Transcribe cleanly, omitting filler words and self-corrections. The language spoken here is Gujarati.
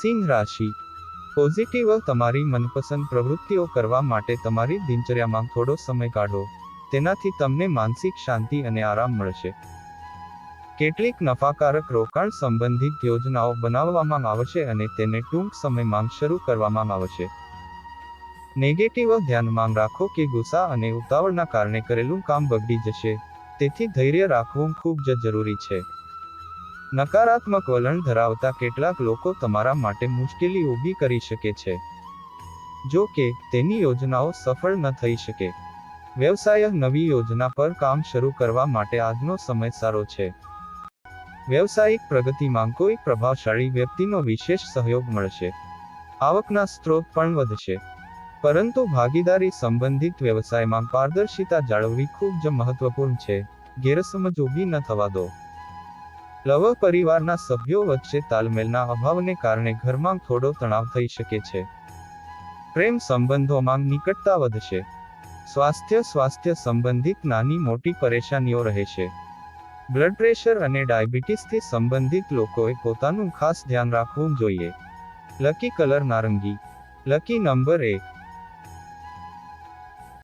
સિંહ રાશિ પોઝિટિવ તમારી મનપસંદ પ્રવૃત્તિઓ કરવા માટે તમારી દિનચર્યામાં થોડો સમય કાઢો. તેનાથી તમને માનસિક શાંતિ અને આરામ મળશે. કેટલીક નફાકારક રોકાણ સંબંધિત યોજનાઓ બનાવવામાં આવશે અને તેને ટૂંક સમયમાં શરૂ કરવામાં આવશે. નેગેટિવ ધ્યાનમાં રાખો કે ગુસ્સા અને ઉતાવળના કારણે કરેલું કામ બગડી જશે, તેથી ધૈર્ય રાખવું ખૂબ જ જરૂરી છે. નકારાત્મક વલણ ધરાવતા કેટલાક લોકો તમારા માટે મુશ્કેલી ઊભી કરી શકે છે. જો કે, તેની યોજનાઓ સફળ ન થઈ શકે. વ્યવસાય નવી યોજના પર કામ શરૂ કરવા માટે આજનો સમય સારો છે. વ્યવસાયિક પ્રગતિમાં કોઈ પ્રભાવશાળી વ્યક્તિનો વિશેષ સહયોગ મળશે. આવકના સ્ત્રોત પણ વધશે. પરંતુ ભાગીદારી સંબંધિત વ્યવસાયમાં પારદર્શિતા જાળવવી ખૂબ જ મહત્વપૂર્ણ છે. ગેરસમજ ઊભી ન થવા દો. લવ પરિવારના સભ્યો વચ્ચે તાલમેલના અભાવને કારણે ઘરમાં થોડો તણાવ થઈ શકે છે. પ્રેમ સંબંધોમાં નિકટતા વધશે. સ્વાસ્થ્ય સંબંધિત નાની મોટી પરેશાનીઓ રહેશે. બ્લડ પ્રેશર અને ડાયાબિટીસથી સંબંધિત લોકોએ પોતાનું ખાસ ધ્યાન રાખવું જોઈએ. લકી કલર નારંગી. Lucky number 1.